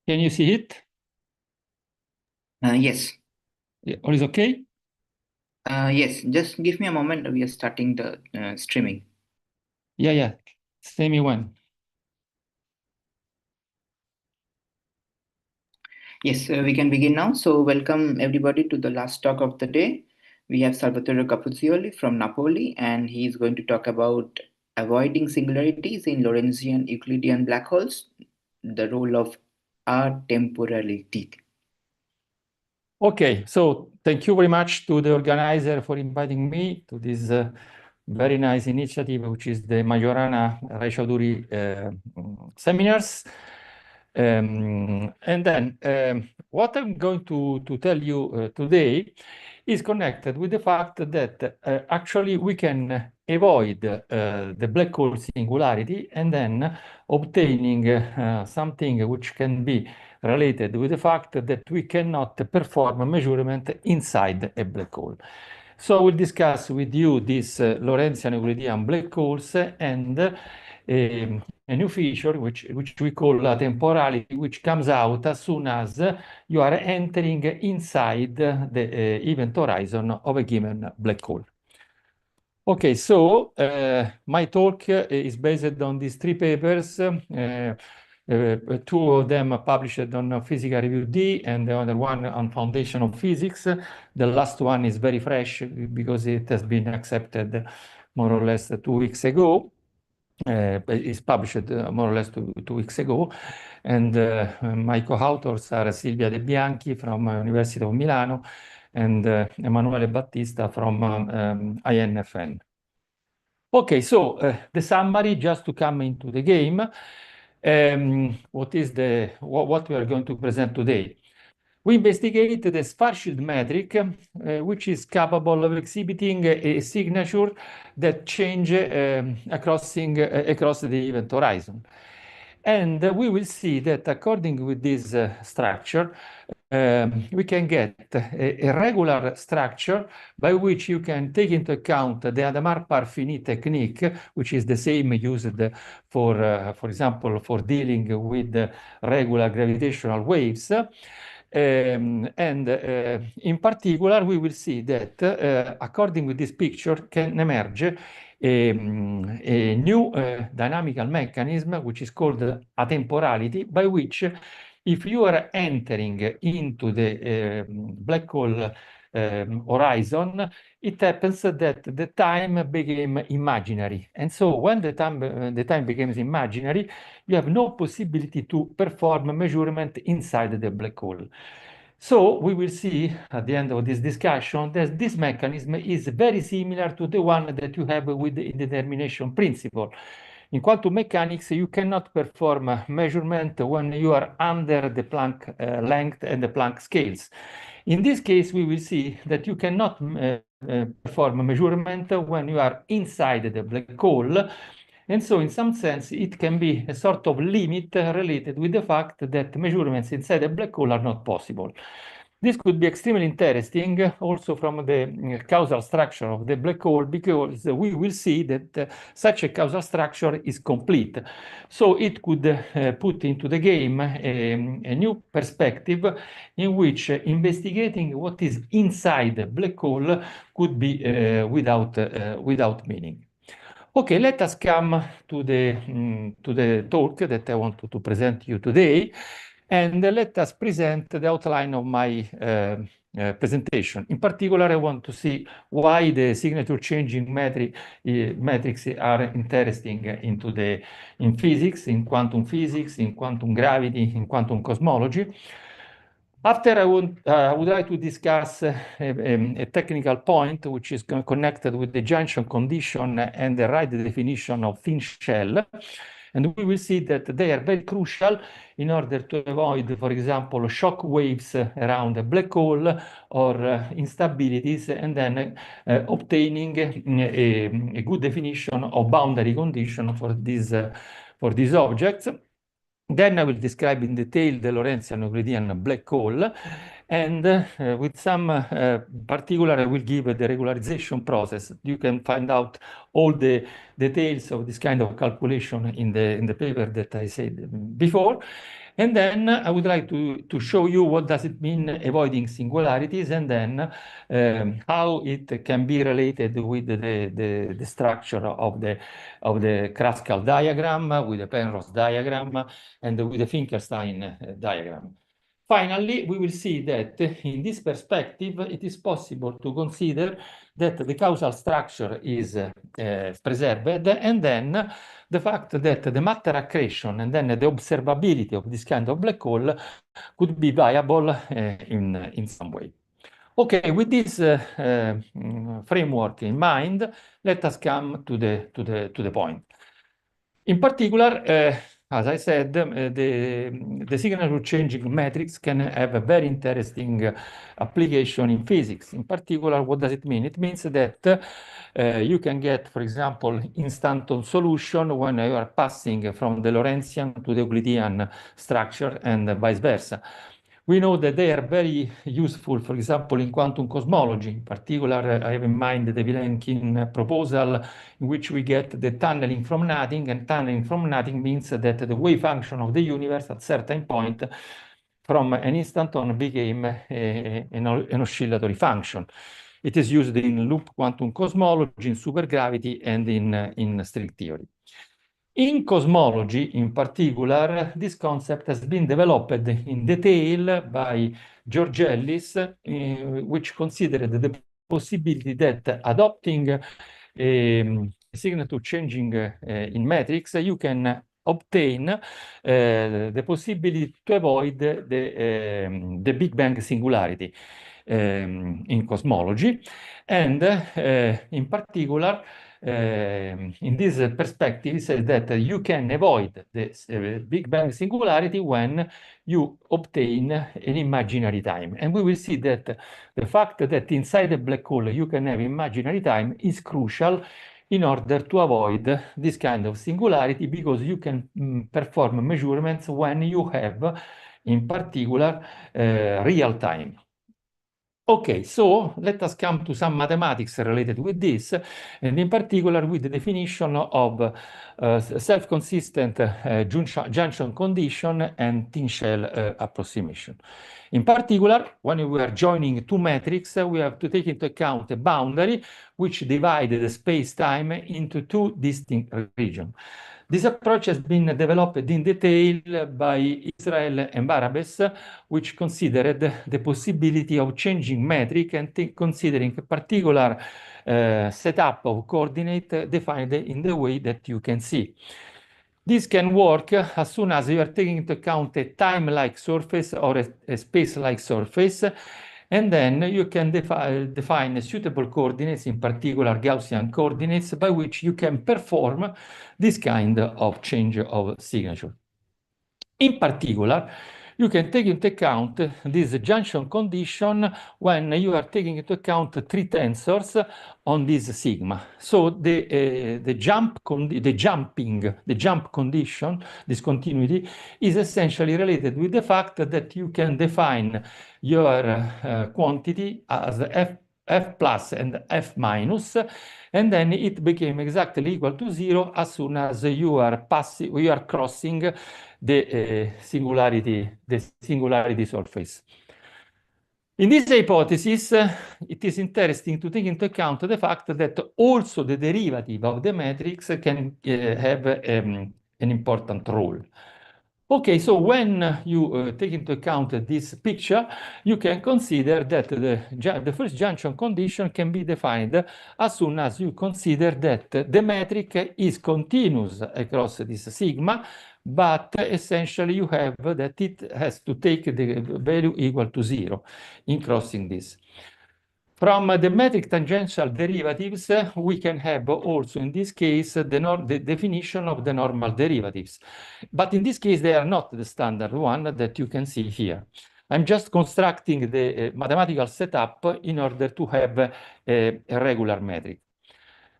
Can you see it? Yes. All is okay? Yes, just give me a moment. We are starting the streaming. Yeah. Say me when. Yes, we can begin now. So, welcome everybody to the last talk of the day. We have Salvatore Capozziello from Napoli, and he is going to talk about avoiding singularities in Lorentzian-Euclidean black holes, the role of atemporality. Okay, so thank you very much to the organizer for inviting me to this very nice initiative, which is the Majorana-Raychaudhuri seminars. And then what I'm going to tell you today is connected with the fact that actually we can avoid the black hole singularity and then obtaining something which can be related with the fact that we cannot perform a measurement inside a black hole. So we'll discuss with you these Lorentzian-Euclidean black holes and a new feature which we call temporality, which comes out as soon as you are entering inside the event horizon of a given black hole. Okay, so my talk is based on these three papers. Two of them are published on Physical Review D and the other one on Foundation of Physics. The last one is very fresh because it has been accepted more or less 2 weeks ago. It's published more or less two weeks ago. And my co-authors are Silvia De Bianchi from University of Milano and Emanuele Battista from INFN. Okay, so the summary, just to come into the game, what we are going to present today. We investigate the Schwarzschild metric, which is capable of exhibiting a signature that change across the event horizon. And we will see that according with this structure, we can get a regular structure by which you can take into account the Hadamard-Parfini technique, which is the same used for example, for dealing with regular gravitational waves. In particular, we will see that according with this picture can emerge a new dynamical mechanism, which is called atemporality, by which if you are entering into the black hole horizon, it happens that the time became imaginary. And so when the time becomes imaginary, you have no possibility to perform a measurement inside the black hole. So we will see at the end of this discussion that this mechanism is very similar to the one that you have with the indetermination principle. In quantum mechanics, you cannot perform a measurement when you are under the Planck length and the Planck scales. In this case, we will see that you cannot perform a measurement when you are inside the black hole. And so in some sense, it can be a sort of limit related with the fact that measurements inside a black hole are not possible. This could be extremely interesting also from the causal structure of the black hole, because we will see that such a causal structure is complete. So it could put into the game a new perspective in which investigating what is inside the black hole could be without meaning. Okay, let us come to the talk that I want to present you today, and let us present the outline of my presentation. In particular, I want to see why the signature changing metrics are interesting in physics, in quantum physics, in quantum gravity, in quantum cosmology. After I would like to discuss a technical point which is connected with the junction condition and the right definition of thin shell. And we will see that they are very crucial in order to avoid, for example, shock waves around a black hole or instabilities, and then obtaining a good definition of boundary condition for these objects. Then I will describe in detail the Lorentzian-Euclidean black hole, and with some particular, I will give the regularization process. You can find out all the details of this kind of calculation in the paper that I said before. And then I would like to show you what does it mean avoiding singularities, and then how it can be related with the structure of the Kruskal diagram, with the Penrose diagram, and with the Finkelstein diagram. Finally, we will see that in this perspective, it is possible to consider that the causal structure is preserved, and then the fact that the matter accretion and then the observability of this kind of black hole could be viable in some way. Okay, with this framework in mind, let us come to the point. In particular, as I said, the signature changing matrix can have a very interesting application in physics. In particular, what does it mean? It means that you can get, for example, instanton solution when you are passing from the Lorentzian to the Euclidean structure and vice versa. We know that they are very useful, for example, in quantum cosmology. In particular, I have in mind the Vilenkin proposal, in which we get the tunneling from nothing, and tunneling from nothing means that the wave function of the universe at certain point from an instanton became an oscillatory function. It is used in loop quantum cosmology, in supergravity, and in string theory. In cosmology, in particular, this concept has been developed in detail by George Ellis, which considered the possibility that adopting signature changing in matrix, you can obtain the possibility to avoid the Big Bang singularity in cosmology. And in particular, in this perspective, it says that you can avoid the Big Bang singularity when you obtain an imaginary time. And we will see that the fact that inside a black hole you can have imaginary time is crucial in order to avoid this kind of singularity, because you can perform measurements when you have, in particular, real time. Okay, so let us come to some mathematics related with this, and in particular with the definition of self-consistent junction condition and thin shell approximation. In particular, when we are joining two metrics, we have to take into account a boundary which divides the space-time into two distinct regions. This approach has been developed in detail by Israel and Barabes, which considered the possibility of changing metric and considering a particular setup of coordinate defined in the way that you can see. This can work as soon as you are taking into account a time-like surface or a space-like surface, and then you can define suitable coordinates, in particular Gaussian coordinates, by which you can perform this kind of change of signature. In particular, you can take into account this junction condition when you are taking into account three tensors on this sigma. So the jump condition, this continuity, is essentially related with the fact that you can define your quantity as f plus and f minus, and then it became exactly equal to 0 as soon as you are crossing the singularity surface. In this hypothesis, it is interesting to take into account the fact that also the derivative of the matrix can have an important role. Okay, so when you take into account this picture, you can consider that the first junction condition can be defined as soon as you consider that the metric is continuous across this sigma, but essentially you have that it has to take the value equal to 0 in crossing this. From the metric tangential derivatives, we can have also in this case the definition of the normal derivatives. But in this case, they are not the standard one that you can see here. I'm just constructing the mathematical setup in order to have a regular metric.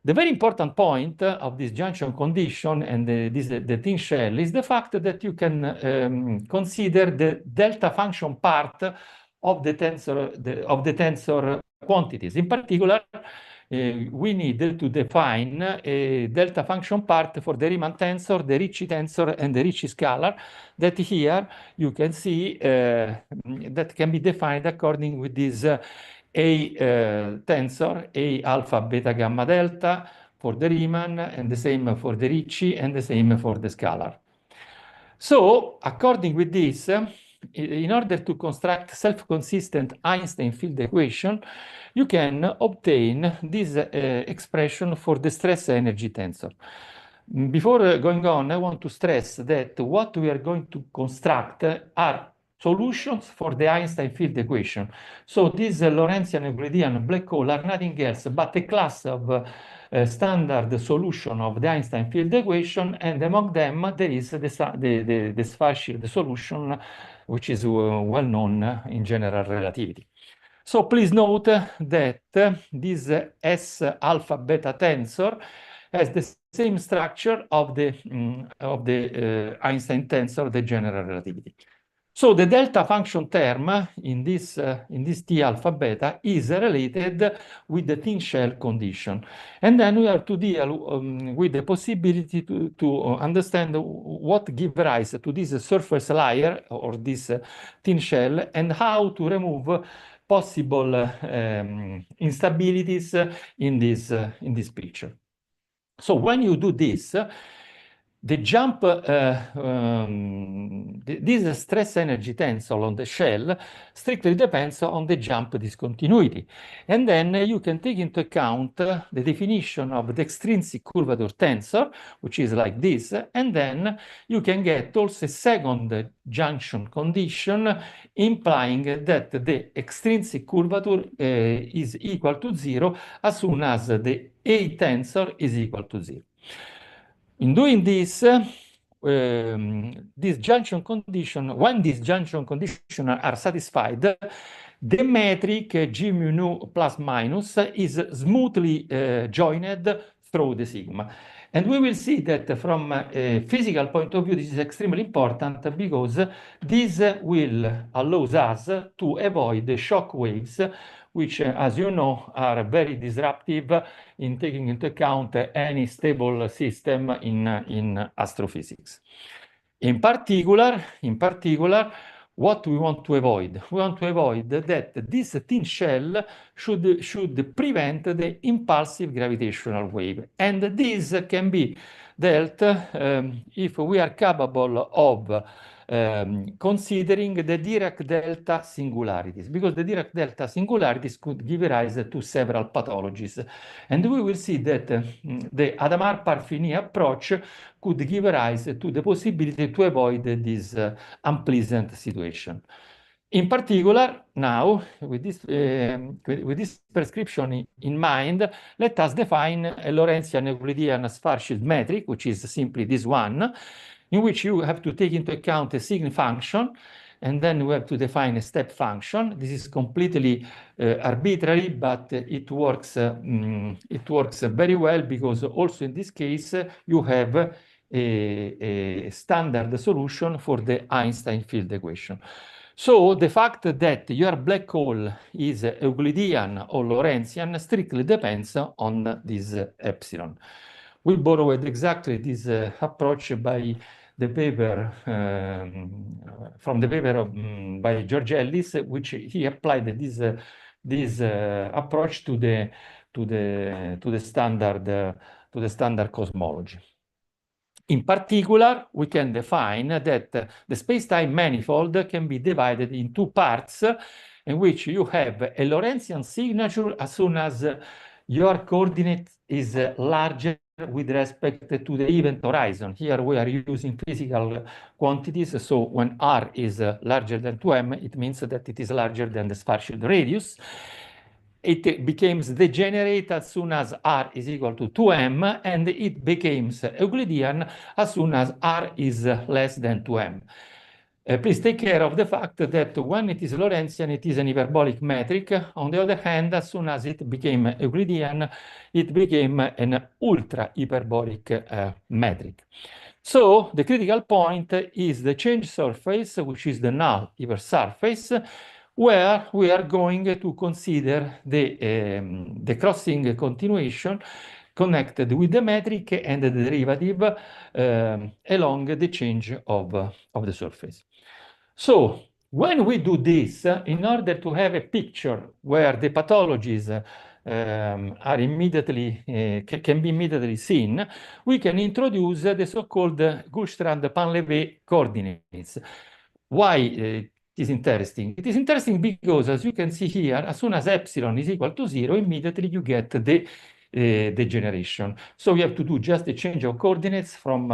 The very important point of this junction condition and the thin shell is the fact that you can consider the delta function part of the tensor quantities. In particular, we need to define a delta function part for the Riemann tensor, the Ricci tensor, and the Ricci scalar that here you can see that can be defined according with this A tensor, A alpha, beta, gamma, delta for the Riemann, and the same for the Ricci, and the same for the scalar. So, according with this, in order to construct self-consistent Einstein field equation, you can obtain this expression for the stress energy tensor. Before going on, I want to stress that what we are going to construct are solutions for the Einstein field equation. So these Lorentzian-Euclidean black hole are nothing else but a class of standard solution of the Einstein field equation, and among them there is the Schwarzschild solution, which is well known in general relativity. So please note that this S alpha beta tensor has the same structure of the Einstein tensor, the general relativity. So the delta function term in this T alpha beta is related with the thin shell condition. And then we have to deal with the possibility to understand what gives rise to this surface layer or this thin shell, and how to remove possible instabilities in this picture. So when you do this, the jump, this stress energy tensor on the shell strictly depends on the jump discontinuity. And then you can take into account the definition of the extrinsic curvature tensor, which is like this, and then you can get also a second junction condition implying that the extrinsic curvature is equal to 0 as soon as the A tensor is equal to 0. In doing this, this junction condition, when these junction conditions are satisfied, the metric G mu nu plus minus is smoothly joined through the sigma. And we will see that from a physical point of view, this is extremely important, because this will allow us to avoid the shock waves, which, as you know, are very disruptive in taking into account any stable system in astrophysics. In particular, what we want to avoid? We want to avoid that this thin shell should prevent the impulsive gravitational wave. And this can be dealt if we are capable of considering the Dirac delta singularities, because the Dirac delta singularities could give rise to several pathologies. And we will see that the Hadamard-Parfini approach could give rise to the possibility to avoid this unpleasant situation. In particular, now, with this prescription in mind, let us define a Lorentzian-Euclidean Schwarzschild metric, which is simply this one, in which you have to take into account a sign function, and then we have to define a step function. This is completely arbitrary, but it works very well, because also in this case you have a standard solution for the Einstein field equation. So the fact that your black hole is Euclidean or Lorentzian strictly depends on this epsilon. We borrowed exactly this approach by the paper from the paper by George Ellis, which he applied this approach to the standard cosmology. In particular, we can define that the space-time manifold can be divided in two parts, in which you have a Lorentzian signature as soon as your coordinate is larger with respect to the event horizon. Here we are using physical quantities, so when r is larger than 2m, it means that it is larger than the Schwarzschild radius. It becomes degenerate as soon as r is equal to 2m, and it becomes Euclidean as soon as r is less than 2m. Please take care of the fact that when it is Lorentzian, it is an hyperbolic metric. On the other hand, as soon as it became Euclidean, it became an ultra-hyperbolic metric. So the critical point is the change surface, which is the null hypersurface, where we are going to consider the crossing continuation connected with the metric and the derivative along the change of the surface. So when we do this, in order to have a picture where the pathologies are immediately can be immediately seen, we can introduce the so-called Goldstrand-Painlevé coordinates. Why it is interesting? It is interesting because, as you can see here, as soon as epsilon is equal to 0, immediately you get the degeneration. So we have to do just a change of coordinates from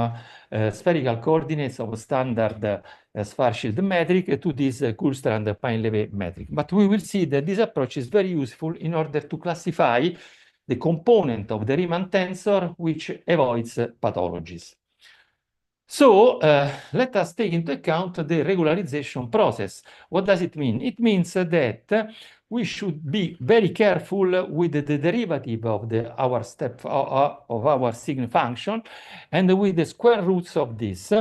spherical coordinates of standard Schwarzschild metric to this Goldstrand-Painlevé metric. But we will see that this approach is very useful in order to classify the component of the Riemann tensor which avoids pathologies. So let us take into account the regularization process. What does it mean? It means that we should be very careful with the derivative of our sign function and with the square roots of this.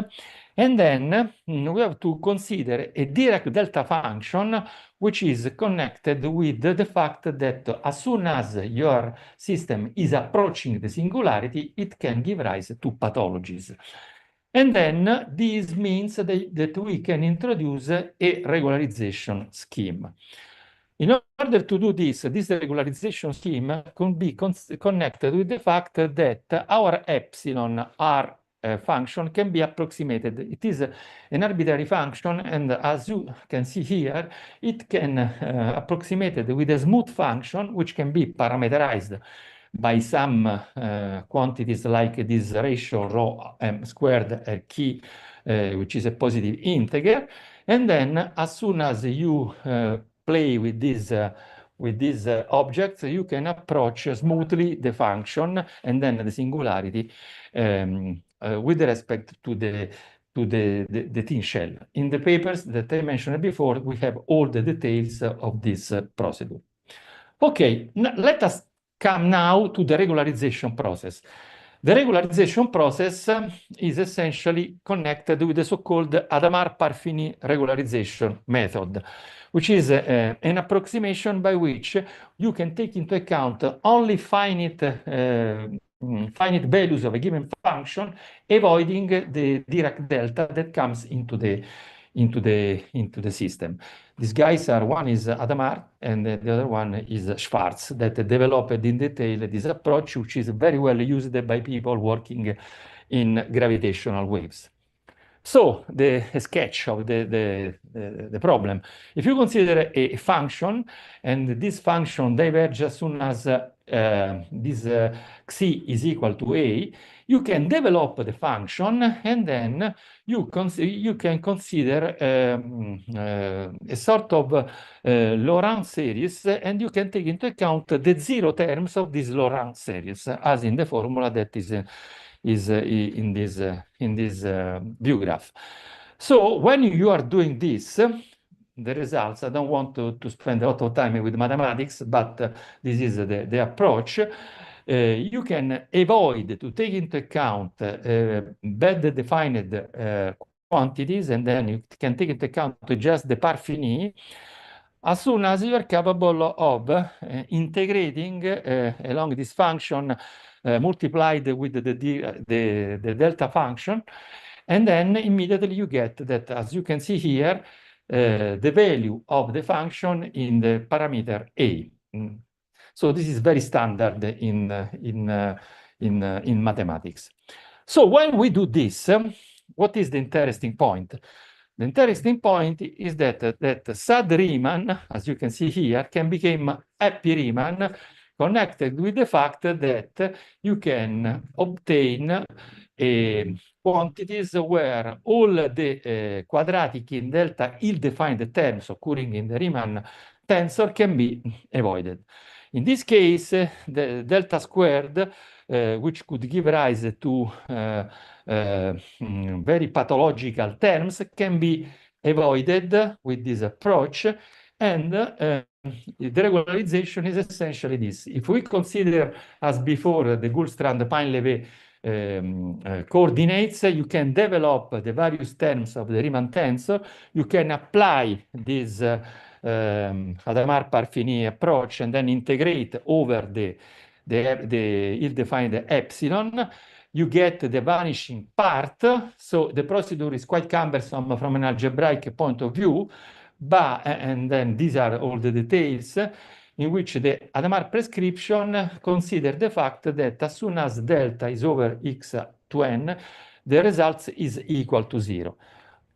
And then we have to consider a Dirac delta function, which is connected with the fact that as soon as your system is approaching the singularity, it can give rise to pathologies. And then this means that we can introduce a regularization scheme. In order to do this regularization scheme can be connected with the fact that our epsilon R function can be approximated. It is an arbitrary function, and as you can see here, it can approximated with a smooth function, which can be parameterized by some quantities like this ratio rho m squared key, which is a positive integer. And then as soon as you play with these objects, you can approach smoothly the function and then the singularity with respect to the thin shell. In the papers that I mentioned before, we have all the details of this procedure. Okay, let us come now to the regularization process. The regularization process is essentially connected with the so-called Hadamard-Parfini regularization method, which is an approximation by which you can take into account only finite values of a given function, avoiding the Dirac delta that comes into the system. These guys are, one is Hadamard and the other one is Schwarz, that developed in detail this approach, which is very well used by people working in gravitational waves. So the sketch of the problem. If you consider a function and this function diverges as soon as this xi is equal to a, you can develop the function and then you can consider a sort of Laurent series, and you can take into account the zero terms of this Laurent series, as in the formula that is in this view graph. So when you are doing this, the results, I don't want to spend a lot of time with mathematics, but this is the approach. You can avoid to take into account bad defined quantities, and then you can take into account just the Parfini, as soon as you are capable of integrating along this function multiplied with the delta function, and then immediately you get that, as you can see here, the value of the function in the parameter a. So this is very standard in mathematics. So when we do this, what is the interesting point? The interesting point is that sad Riemann, as you can see here, can become happy Riemann, connected with the fact that you can obtain quantities where all the quadratic in delta ill-defined terms occurring in the Riemann tensor can be avoided. In this case, the delta squared, which could give rise to very pathological terms, can be avoided with this approach, and the regularization is essentially this. If we consider, as before, the Goldstrand-Painlevé coordinates, you can develop the various terms of the Riemann tensor. You can apply this Hadamard-Parfini approach and then integrate over the ill-defined epsilon, you get the vanishing part. So the procedure is quite cumbersome from an algebraic point of view, but, and then these are all the details, in which the Hadamard prescription considers the fact that as soon as delta is over x to n, the result is equal to 0.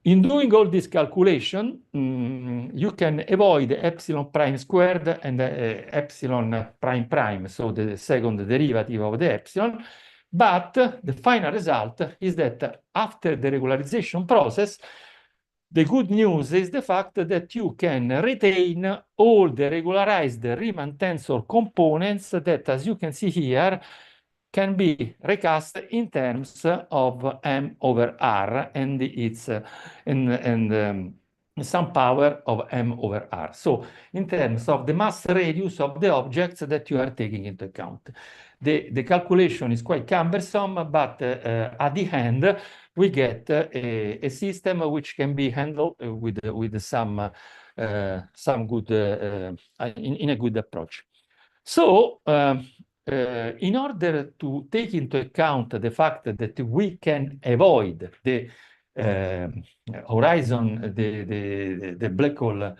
In doing all this calculation, you can avoid epsilon prime squared and epsilon prime prime, so the second derivative of the epsilon. But the final result is that after the regularization process, the good news is the fact that you can retain all the regularized Riemann tensor components that, as you can see here, can be recast in terms of m over r and its some power of m over r. So in terms of the mass radius of the objects that you are taking into account. The calculation is quite cumbersome, but at the end, we get a system which can be handled with some good in a good approach. So in order to take into account the fact that we can avoid the horizon, the black hole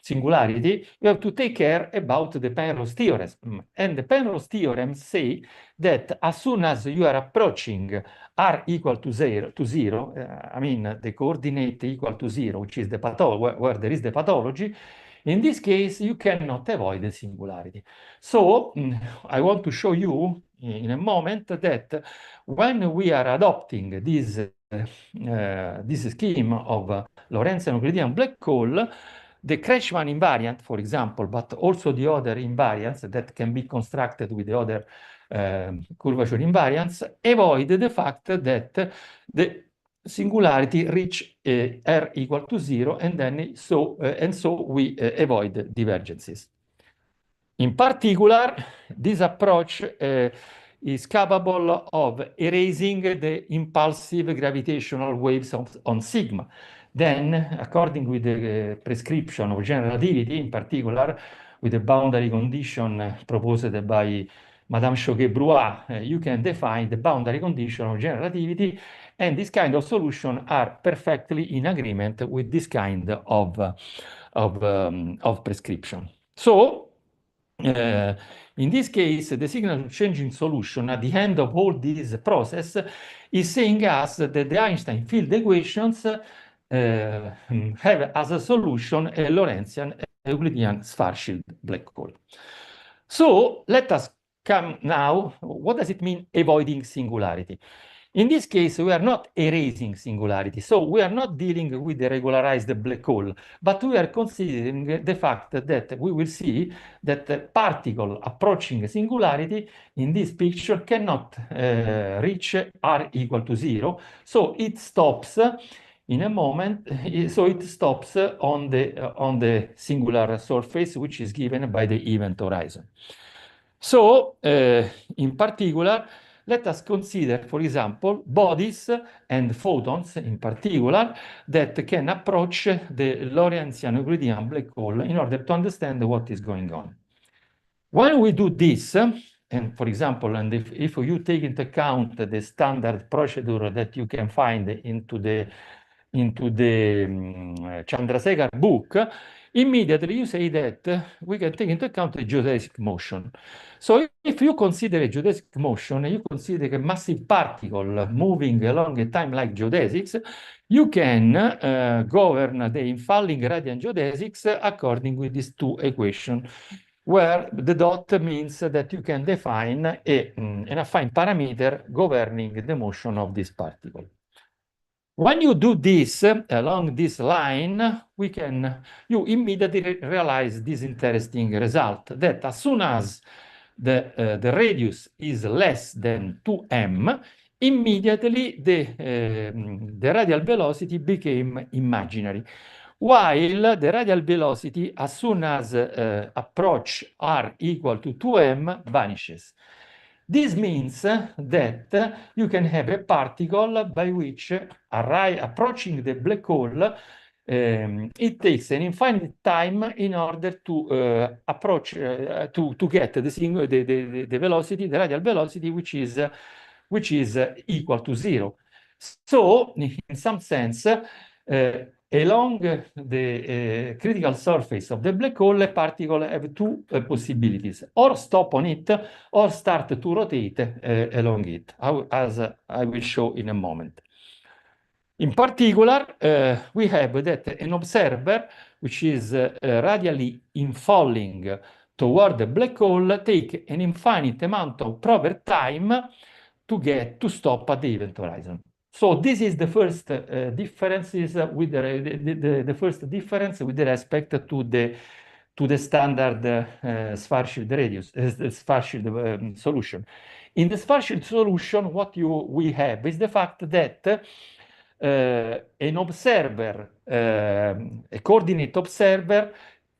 singularity, you have to take care about the Penrose theorem. And the Penrose theorem say that as soon as you are approaching r equal to zero, I mean the coordinate equal to 0, which is the pathology, where there is the pathology, in this case, you cannot avoid the singularity. So I want to show you in a moment that when we are adopting this scheme of Lorentzian-Euclidean black hole, the Kretschmann invariant, for example, but also the other invariants that can be constructed with the other curvature invariants, avoid the fact that the singularity reach r equal to 0, and then so we avoid divergences. In particular, this approach is capable of erasing the impulsive gravitational waves on sigma. Then, according with the prescription of general relativity, in particular with the boundary condition proposed by Madame Choquet-Brouat, you can define the boundary condition of general relativity, and this kind of solution are perfectly in agreement with this kind of prescription. So, in this case, the signal changing solution at the end of all this process is saying us that the Einstein field equations have as a solution a Lorentzian-Euclidean Schwarzschild black hole. So let us come now, what does it mean avoiding singularity? In this case, we are not erasing singularity, so we are not dealing with the regularized black hole, but we are considering the fact that we will see that the particle approaching singularity in this picture cannot reach r equal to 0, so it stops in a moment, so it stops on the singular surface, which is given by the event horizon. So, in particular, let us consider, for example, bodies and photons in particular that can approach the Lorentzian-Euclidean black hole in order to understand what is going on. When we do this, and for example, and if you take into account the standard procedure that you can find into the Chandrasekhar book, immediately you say that we can take into account the geodesic motion. So if you consider a geodesic motion, you consider a massive particle moving along a time like geodesics, you can govern the infalling radiant geodesics according with these two equations, where the dot means that you can define an affine parameter governing the motion of this particle. When you do this along this line, you immediately realize this interesting result, that as soon as the radius is less than 2m, immediately the radial velocity became imaginary, while the radial velocity, as soon as approach r equal to 2m, vanishes. This means that you can have a particle by which, approaching the black hole, it takes an infinite time in order to approach to get the velocity, the radial velocity, which is equal to zero. So, in some sense, along the critical surface of the black hole, a particle have two possibilities: or stop on it, or start to rotate along it, as I will show in a moment. In particular, we have that an observer, which is radially infalling toward the black hole, take an infinite amount of proper time to stop at the event horizon. So this is the first differences with the first difference with respect to the standard Schwarzschild radius, Schwarzschild solution. In the Schwarzschild solution, what we have is the fact that an observer, a coordinate observer,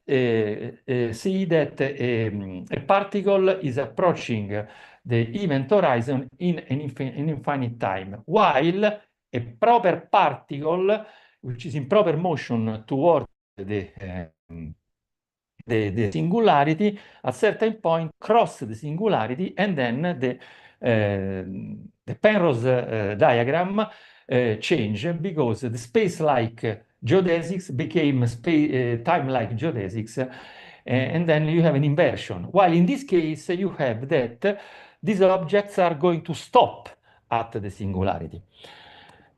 see that a particle is approaching the event horizon in an infinite time, while a proper particle, which is in proper motion toward the singularity, at certain point cross the singularity, and then the Penrose diagram change, because the space-like geodesics became time-like geodesics, and then you have an inversion. While in this case, you have that these objects are going to stop at the singularity.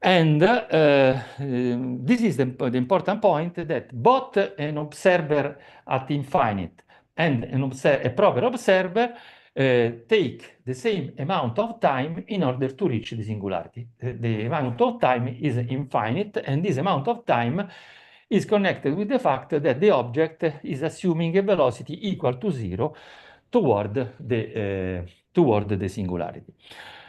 And this is the important point, that both an observer at infinite and a proper observer take the same amount of time in order to reach the singularity. The amount of time is infinite, and this amount of time is connected with the fact that the object is assuming a velocity equal to zero toward the singularity.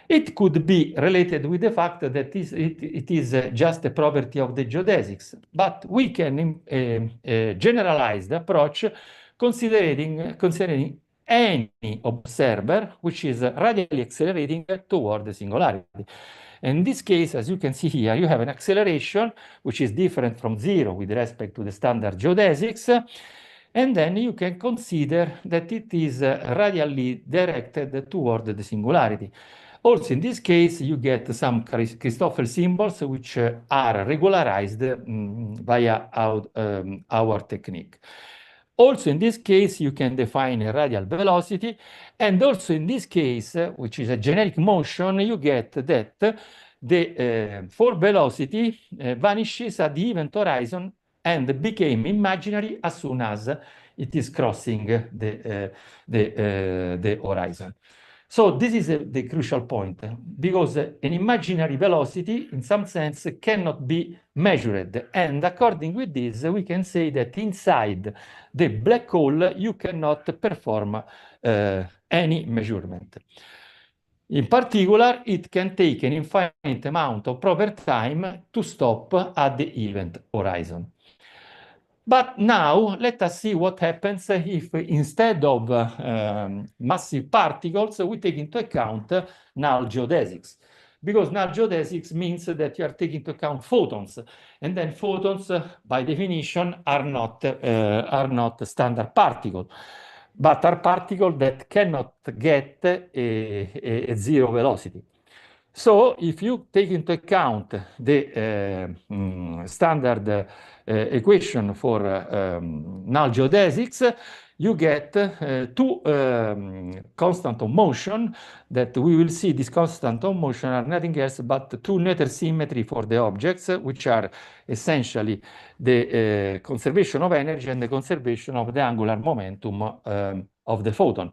It could be related with the fact that it is just a property of the geodesics, but we can generalize the approach considering any observer which is radially accelerating toward the singularity. In this case, as you can see here, you have an acceleration which is different from zero with respect to the standard geodesics, and then you can consider that it is radially directed toward the singularity. Also, in this case, you get some Christoffel symbols which are regularized via our technique. Also, in this case, you can define a radial velocity, and also in this case, which is a generic motion, you get that the for velocity vanishes at the event horizon and became imaginary as soon as it is crossing the horizon. So this is the crucial point, because an imaginary velocity, in some sense, cannot be measured. And according with this, we can say that inside the black hole, you cannot perform any measurement. In particular, it can take an infinite amount of proper time to stop at the event horizon. But now let us see what happens if instead of massive particles, we take into account null geodesics. Because null geodesics means that you are taking into account photons, and then photons, by definition, are not standard particles, but are particles that cannot get a zero velocity. So if you take into account the standard equation for null geodesics, you get two constant of motion that we will see. These constant of motion are nothing else but two Noether symmetry for the objects, which are essentially the conservation of energy and the conservation of the angular momentum of the photon.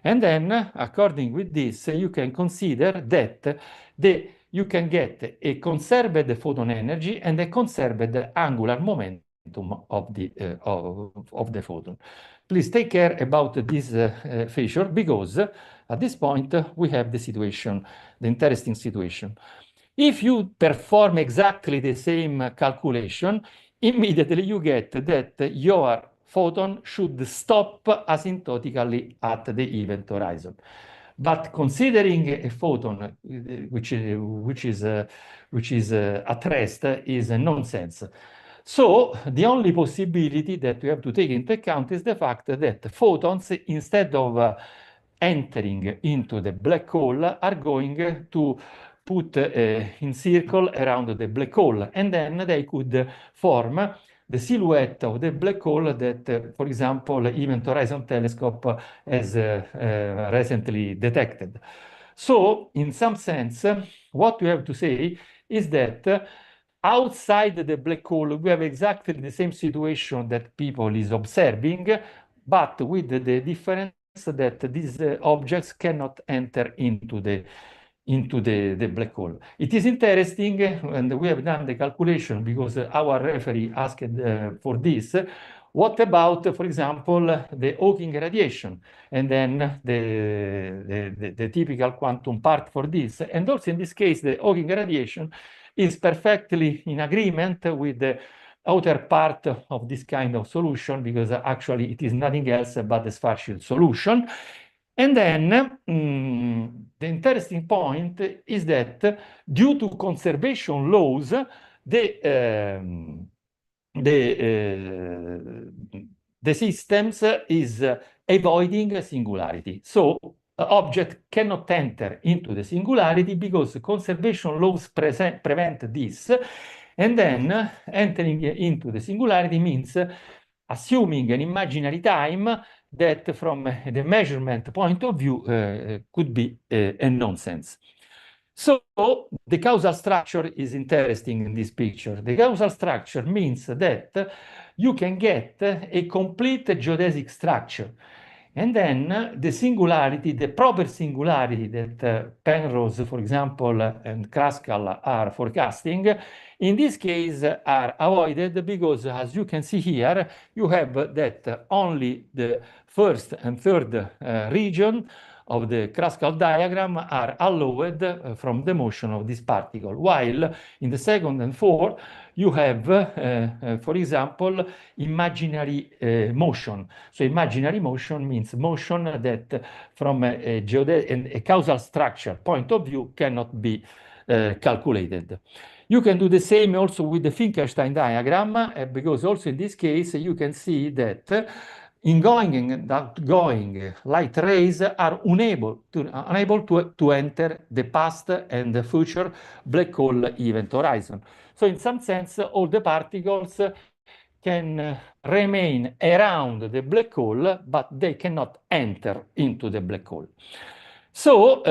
And then, according with this, you can consider that you can get a conserved photon energy and a conserved angular momentum of the photon. Please take care about this feature, because at this point we have the interesting situation. If you perform exactly the same calculation, immediately you get that your photon should stop asymptotically at the event horizon. But considering a photon which is at rest is a nonsense. So the only possibility that we have to take into account is the fact that photons, instead of entering into the black hole, are going to put in circle around the black hole, and then they could form the silhouette of the black hole that, for example, Event Horizon Telescope has recently detected. So, in some sense, what we have to say is that outside the black hole, we have exactly the same situation that people is observing, but with the difference that these objects cannot enter into the black hole. It is interesting, and we have done the calculation because our referee asked for this. What about, for example, the Hawking radiation, and then the typical quantum part for this? And also in this case, the Hawking radiation is perfectly in agreement with the outer part of this kind of solution, because actually it is nothing else but the Schwarzschild solution. And then the interesting point is that due to conservation laws, the systems is avoiding singularity. So object cannot enter into the singularity because conservation laws prevent this. And then entering into the singularity means assuming an imaginary time that from the measurement point of view could be a nonsense. So the causal structure is interesting in this picture. The causal structure means that you can get a complete geodesic structure. And then the singularity, the proper singularity that Penrose, for example, and Kraskal are forecasting, in this case are avoided because, as you can see here, you have that only the first and third region of the Kraskal diagram are allowed from the motion of this particle, while in the second and fourth you have, for example, imaginary motion. So imaginary motion means motion that from a causal structure point of view cannot be calculated. You can do the same also with the Finkelstein diagram, because also in this case you can see that ingoing and outgoing light rays are unable to enter the past and the future black hole event horizon. So in some sense, all the particles can remain around the black hole, but they cannot enter into the black hole. So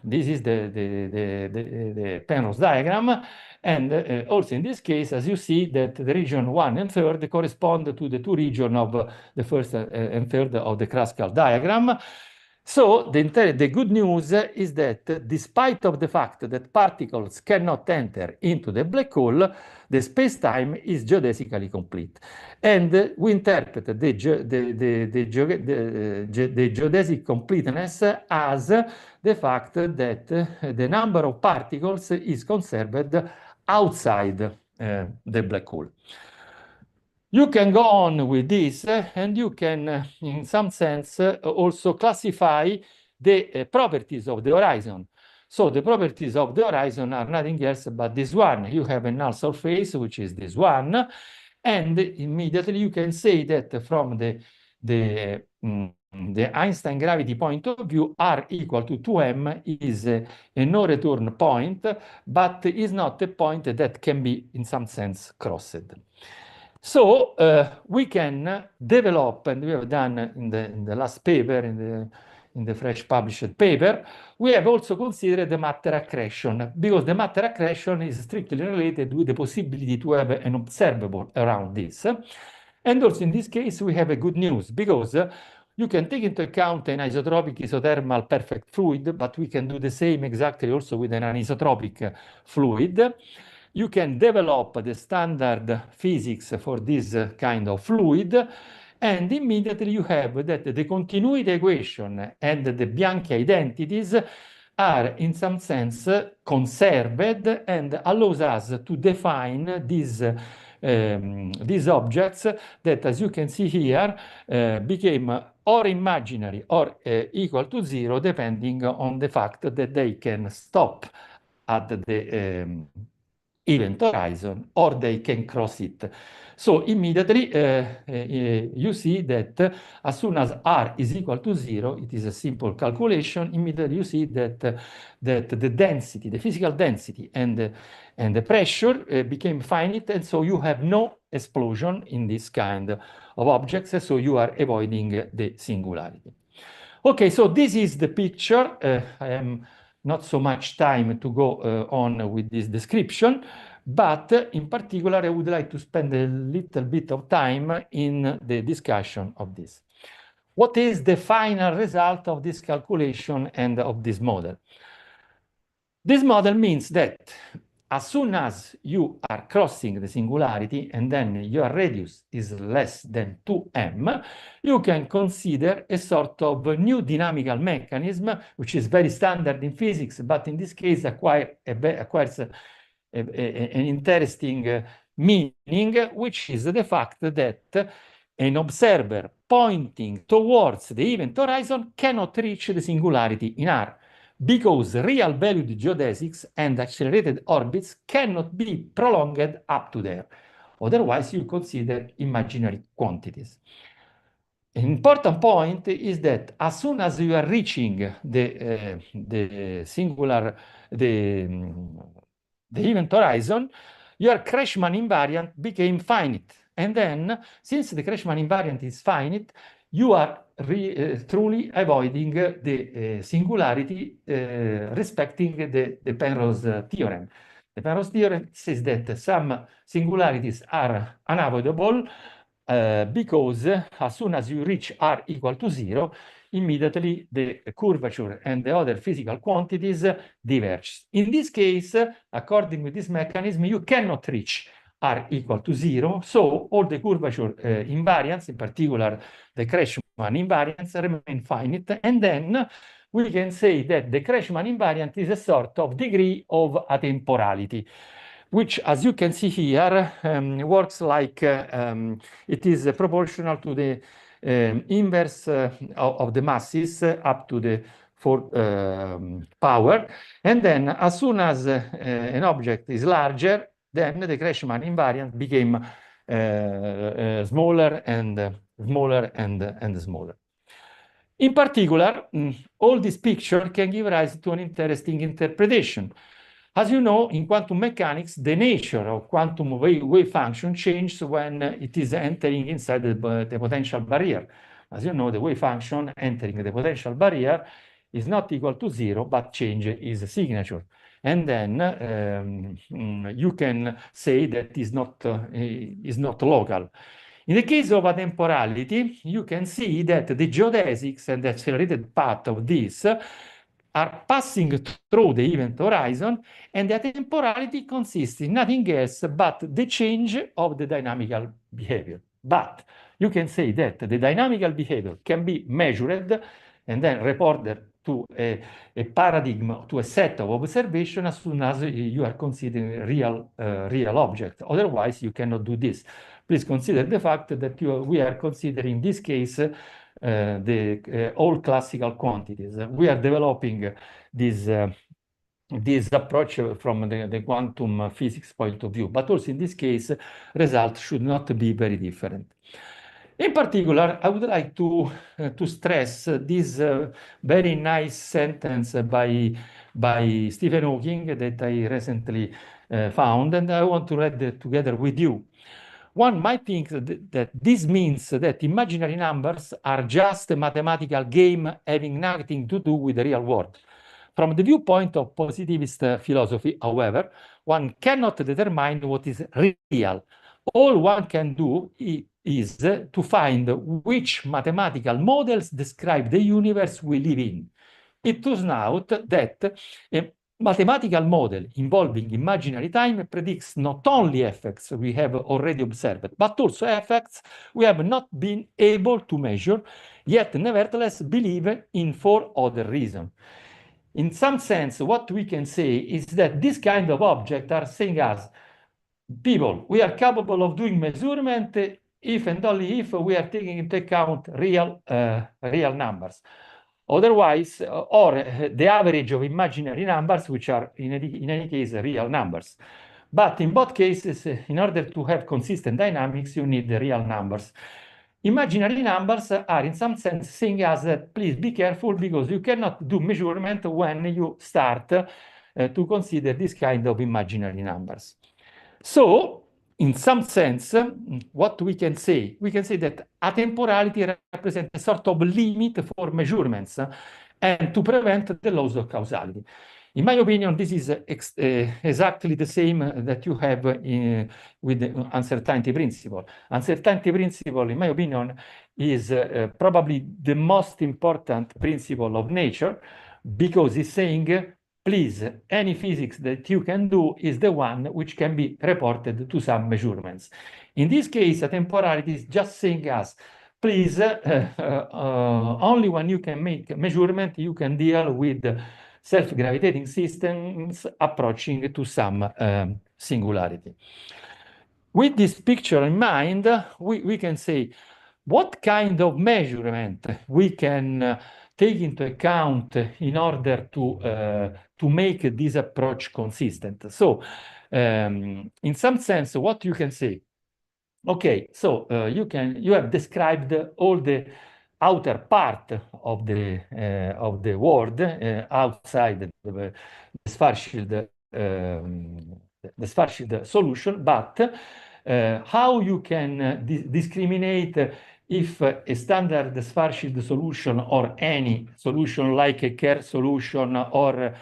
this is the Penrose diagram. And also in this case, as you see, that the region 1 and 3 correspond to the two regions of the first and third of the Kraskal diagram. So the good news is that despite of the fact that particles cannot enter into the black hole, the space-time is geodesically complete. And we interpret the geodesic completeness as the fact that the number of particles is conserved outside the black hole. You can go on with this, and you can, in some sense, also classify the properties of the horizon. So the properties of the horizon are nothing else but this one. You have a null surface, which is this one, and immediately you can say that from the Einstein gravity point of view, R equal to 2m is a no return point, but is not a point that can be, in some sense, crossed. So we can develop, and we have done in the last paper, in the fresh published paper, we have also considered the matter accretion, because the matter accretion is strictly related with the possibility to have an observable around this. And also in this case, we have a good news, because you can take into account an isotropic isothermal perfect fluid, but we can do the same exactly also with an anisotropic fluid. You can develop the standard physics for this kind of fluid, and immediately you have that the continuity equation and the Bianchi identities are in some sense conserved and allows us to define these objects that, as you can see here, became or imaginary or equal to zero, depending on the fact that they can stop at event horizon, or they can cross it. So immediately you see that as soon as r is equal to 0, it is a simple calculation. Immediately you see that the density, the physical density, and the pressure became finite, and so you have no explosion in this kind of objects. So you are avoiding the singularity. Okay, so this is the picture. I am not so much time to go on with this description, but in particular, I would like to spend a little bit of time in the discussion of this. What is the final result of this calculation and of this model? This model means that as soon as you are crossing the singularity and then your radius is less than 2m, you can consider a sort of a new dynamical mechanism, which is very standard in physics, but in this case acquires an interesting meaning, which is the fact that an observer pointing towards the event horizon cannot reach the singularity in R, because real-valued geodesics and accelerated orbits cannot be prolonged up to there. Otherwise, you consider imaginary quantities. An important point is that as soon as you are reaching the event horizon, your Kretschmann invariant became finite. And then, since the Kretschmann invariant is finite, you are truly avoiding the singularity respecting the Penrose theorem. The Penrose theorem says that some singularities are unavoidable because as soon as you reach r equal to 0, immediately the curvature and the other physical quantities diverge. In this case, according to this mechanism, you cannot reach r equal to 0, so all the curvature invariants, in particular the Kretschmann invariants, remain finite, and then we can say that the Kretschmann invariant is a sort of degree of atemporality, which, as you can see here, works like it is proportional to the inverse of the masses up to the fourth power. And then as soon as an object is larger, then the Kretschmann invariant became smaller and smaller and smaller. In particular, all this picture can give rise to an interesting interpretation. As you know, in quantum mechanics, the nature of quantum wave function changes when it is entering inside the potential barrier. As you know, the wave function entering the potential barrier is not equal to 0, but changes its signature. And then you can say that is not local. In the case of atemporality, you can see that the geodesics and the accelerated path of this are passing through the event horizon, and the atemporality consists in nothing else but the change of the dynamical behavior. But you can say that the dynamical behavior can be measured and then reported to a paradigm, to a set of observation as soon as you are considering real object. Otherwise, you cannot do this. Please consider the fact that we are considering this case all classical quantities. We are developing this approach from the quantum physics point of view, but also in this case, results should not be very different. In particular, I would like to stress this very nice sentence by Stephen Hawking that I recently found, and I want to read it together with you. One might think that this means that imaginary numbers are just a mathematical game having nothing to do with the real world. From the viewpoint of positivist philosophy, however, one cannot determine what is real. All one can do is to find which mathematical models describe the universe we live in. It turns out that a mathematical model involving imaginary time predicts not only effects we have already observed, but also effects we have not been able to measure, yet nevertheless believe in for other reasons. In some sense, what we can say is that this kind of objects are saying us, people, we are capable of doing measurement if and only if we are taking into account real numbers. Otherwise, or the average of imaginary numbers, which are in any case real numbers. But in both cases, in order to have consistent dynamics, you need the real numbers. Imaginary numbers are in some sense saying us that please be careful because you cannot do measurement when you start to consider this kind of imaginary numbers. So, in some sense, what we can say? We can say that atemporality represents a sort of limit for measurements and to prevent the loss of causality. In my opinion, this is exactly the same that you have with the uncertainty principle. Uncertainty principle, in my opinion, is probably the most important principle of nature because it's saying, please, any physics that you can do is the one which can be reported to some measurements. In this case, atemporality is just saying us, please, only when you can make measurement, you can deal with self-gravitating systems approaching to some singularity. With this picture in mind, we can say what kind of measurement we can take into account in order to make this approach consistent. So, in some sense, what you can say, okay, so you have described all the outer part of the world outside the Schwarzschild solution, but how you can discriminate if a standard Schwarzschild solution or any solution like a Kerr solution or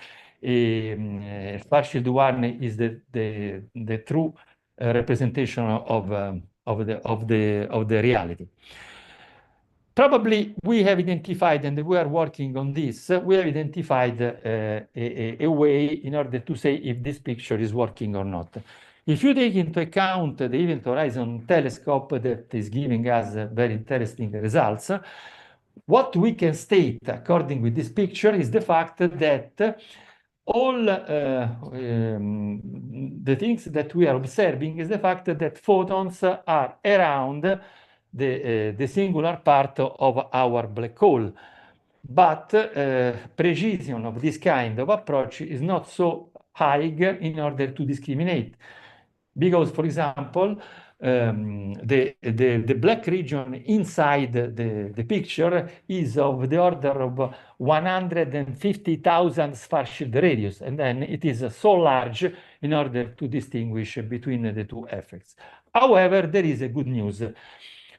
a Schwarzschild one is the true representation of the reality. Probably we have identified, and we are working on this, we have identified a way in order to say if this picture is working or not. If you take into account the Event Horizon Telescope that is giving us very interesting results, what we can state according with this picture is the fact that all the things that we are observing is the fact that photons are around the singular part of our black hole. But precision of this kind of approach is not so high in order to discriminate. Because, for example, the black region inside the picture is of the order of 150,000 Schwarzschild radius, and then it is so large in order to distinguish between the two effects. However, there is a good news.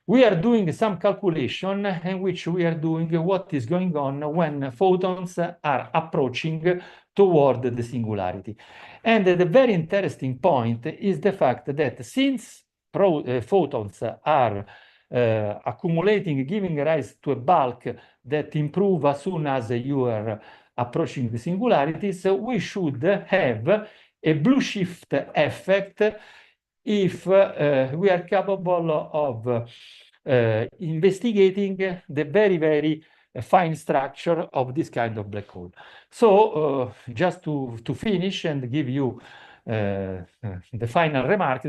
We are doing some calculation in which we are doing what is going on when photons are approaching toward the singularity. And the very interesting point is the fact that since photons are accumulating, giving rise to a bulk that improves as soon as you are approaching the singularities, we should have a blue shift effect if we are capable of investigating the very, very fine structure of this kind of black hole. So just to finish and give you the final remark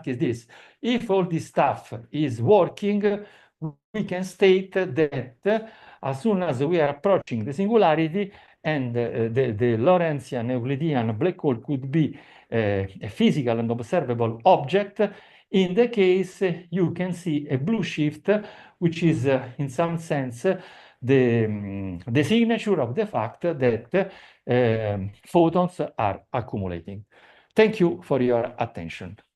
is this. If all this stuff is working, we can state that as soon as we are approaching the singularity and the Lorentzian-Euclidean black hole could be a physical and observable object, in the case you can see a blue shift, which is in some sense the signature of the fact that photons are accumulating. Thank you for your attention.